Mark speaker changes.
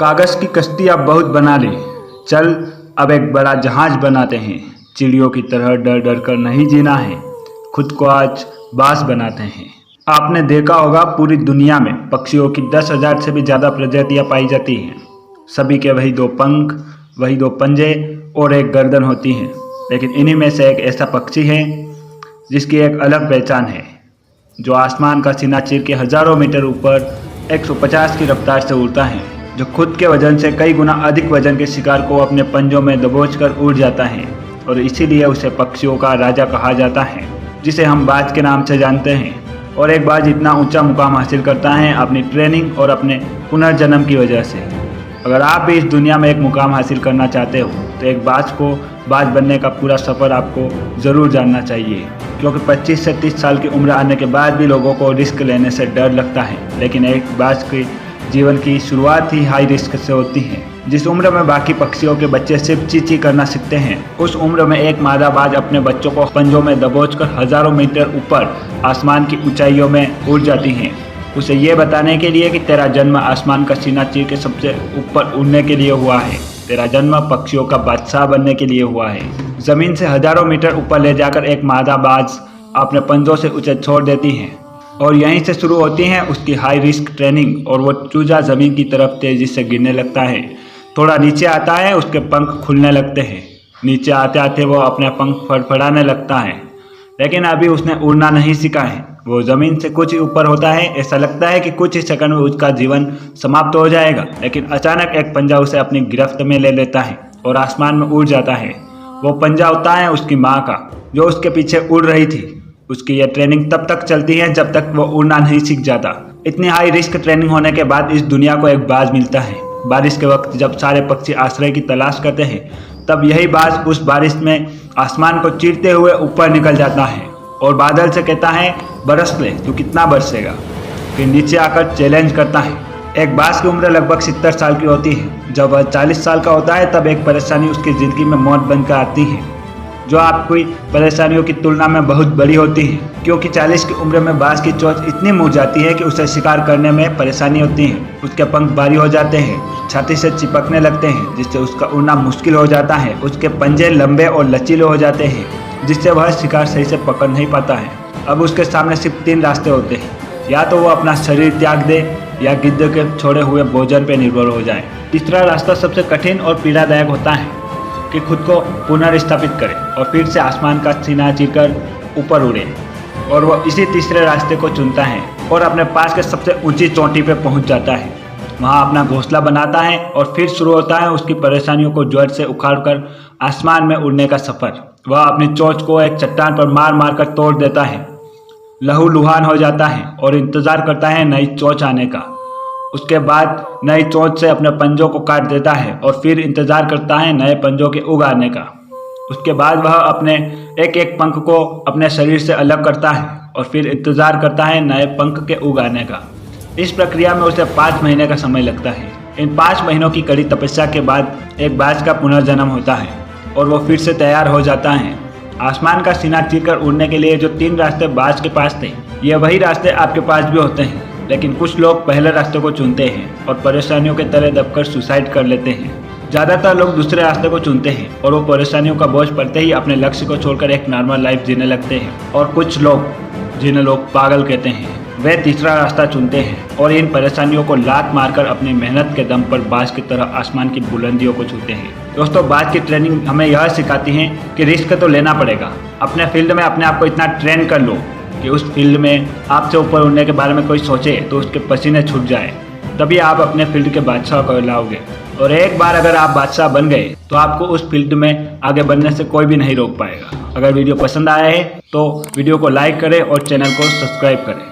Speaker 1: कागज की कश्ती अब बहुत बना ली, चल अब एक बड़ा जहाज बनाते हैं। चिड़ियों की तरह डर डर कर नहीं जीना है, खुद को आज बास बनाते हैं। आपने देखा होगा पूरी दुनिया में पक्षियों की 10,000 से भी ज़्यादा प्रजातियां पाई जाती हैं। सभी के वही 2 पंख, वही 2 पंजे और एक गर्दन होती हैं। लेकिन इन्हीं में से एक ऐसा पक्षी है जिसकी एक अलग पहचान है, जो आसमान का सीना चीर के हज़ारों मीटर ऊपर 150 की रफ्तार से उड़ता है, जो खुद के वजन से कई गुना अधिक वजन के शिकार को अपने पंजों में दबोचकर उड़ जाता है और इसीलिए उसे पक्षियों का राजा कहा जाता है, जिसे हम बाज के नाम से जानते हैं। और एक बाज इतना ऊंचा मुकाम हासिल करता है अपनी ट्रेनिंग और अपने पुनर्जन्म की वजह से। अगर आप भी इस दुनिया में एक मुकाम हासिल करना चाहते हो तो एक बाज बनने का पूरा सफ़र आपको ज़रूर जानना चाहिए, क्योंकि 25 से 30 साल की उम्र आने के बाद भी लोगों को रिस्क लेने से डर लगता है। लेकिन एक बाज के जीवन की शुरुआत ही हाई रिस्क से होती है। जिस उम्र में बाकी पक्षियों के बच्चे सिर्फ चींची करना सीखते हैं, उस उम्र में एक मादा बाज अपने बच्चों को पंजों में दबोचकर हज़ारों मीटर ऊपर आसमान की ऊंचाइयों में उड़ जाती हैं, उसे ये बताने के लिए कि तेरा जन्म आसमान का सीना चीर के सबसे ऊपर उड़ने के लिए हुआ है। तेरा जन्म पक्षियों का बादशाह बनने के लिए हुआ है। ज़मीन से हज़ारों मीटर ऊपर ले जाकर एक मादा बाज अपने पंजों से उसे छोड़ देती है और यहीं से शुरू होती है उसकी हाई रिस्क ट्रेनिंग। और वो चूजा ज़मीन की तरफ तेज़ी से गिरने लगता है। थोड़ा नीचे आता है, उसके पंख खुलने लगते हैं। नीचे आते आते वो अपने पंख फड़फड़ाने लगता है, लेकिन अभी उसने उड़ना नहीं सीखा है। वो ज़मीन से कुछ ही ऊपर होता है। ऐसा लगता है कि कुछ ही सेकंड में उसका जीवन समाप्त हो जाएगा, लेकिन अचानक एक पंजा उसे अपनी गिरफ्त में ले लेता है और आसमान में उड़ जाता है। वो पंजा होता है उसकी माँ का, जो उसके पीछे उड़ रही थी। उसकी यह ट्रेनिंग तब तक चलती है जब तक वो उड़ना नहीं सीख जाता। इतनी हाई रिस्क ट्रेनिंग होने के बाद इस दुनिया को एक बाज मिलता है। बारिश के वक्त जब सारे पक्षी आश्रय की तलाश करते हैं, तब यही बाज उस बारिश में आसमान को चीरते हुए ऊपर निकल जाता है और बादल से कहता है, बरस ले, तू कितना बरसेगा। फिर नीचे आकर चैलेंज करता है। एक बाज की उम्र लगभग 70 साल की होती है। जब वह 40 साल का होता है तब एक परेशानी उसकी ज़िंदगी में मौत बनकर आती है, जो आपकी परेशानियों की तुलना में बहुत बड़ी होती है, क्योंकि 40 की उम्र में बाज की चोंच इतनी मुड़ जाती है कि उसे शिकार करने में परेशानी होती है। उसके पंख भारी हो जाते हैं, छाती से चिपकने लगते हैं, जिससे उसका उड़ना मुश्किल हो जाता है। उसके पंजे लंबे और लचीले हो जाते हैं, जिससे वह शिकार सही से पकड़ नहीं पाता है। अब उसके सामने सिर्फ 3 रास्ते होते हैं, या तो वो अपना शरीर त्याग दे या गिद्ध के छोड़े हुए भोजन पर निर्भर हो जाए। तीसरा रास्ता सबसे कठिन और पीड़ादायक होता है कि खुद को पुनर्स्थापित करे और फिर से आसमान का सीना चीरकर ऊपर उड़े। और वो इसी तीसरे रास्ते को चुनता है और अपने पास के सबसे ऊंची चोटी पर पहुंच जाता है। वहां अपना घोंसला बनाता है और फिर शुरू होता है उसकी परेशानियों को जड़ से उखाड़कर आसमान में उड़ने का सफ़र। वह अपनी चोंच को एक चट्टान पर मार मार कर तोड़ देता है, लहूलुहान हो जाता है और इंतज़ार करता है नई चोंच आने का। उसके बाद नई चोंच से अपने पंजों को काट देता है और फिर इंतज़ार करता है नए पंजों के उग आने का। उसके बाद वह अपने एक एक पंख को अपने शरीर से अलग करता है और फिर इंतज़ार करता है नए पंख के उग आने का। इस प्रक्रिया में उसे 5 महीने का समय लगता है। इन 5 महीनों की कड़ी तपस्या के बाद एक बाज का पुनर्जन्म होता है और वो फिर से तैयार हो जाता है आसमान का सीना चीरकर उड़ने के लिए। जो 3 रास्ते बाज के पास थे, ये वही रास्ते आपके पास भी होते हैं, लेकिन कुछ लोग पहले रास्ते को चुनते हैं और परेशानियों के तले दबकर सुसाइड कर लेते हैं। ज़्यादातर लोग दूसरे रास्ते को चुनते हैं और वो परेशानियों का बोझ पड़ते ही अपने लक्ष्य को छोड़कर एक नॉर्मल लाइफ जीने लगते हैं। और कुछ लोग, जिन्हें लोग पागल कहते हैं, वे तीसरा रास्ता चुनते हैं और इन परेशानियों को लात मारकर अपनी मेहनत के दम पर बाज की तरह आसमान की बुलंदियों को छूते हैं। दोस्तों, बाज की ट्रेनिंग हमें यह सिखाती है कि रिस्क तो लेना पड़ेगा। अपने फील्ड में अपने आप को इतना ट्रेन कर लो कि उस फील्ड में आपसे ऊपर उड़ने के बारे में कोई सोचे तो उसके पसीने छूट जाए, तभी आप अपने फील्ड के बादशाह कहलाओगे। और एक बार अगर आप बादशाह बन गए तो आपको उस फील्ड में आगे बढ़ने से कोई भी नहीं रोक पाएगा। अगर वीडियो पसंद आया है तो वीडियो को लाइक करें और चैनल को सब्सक्राइब करें।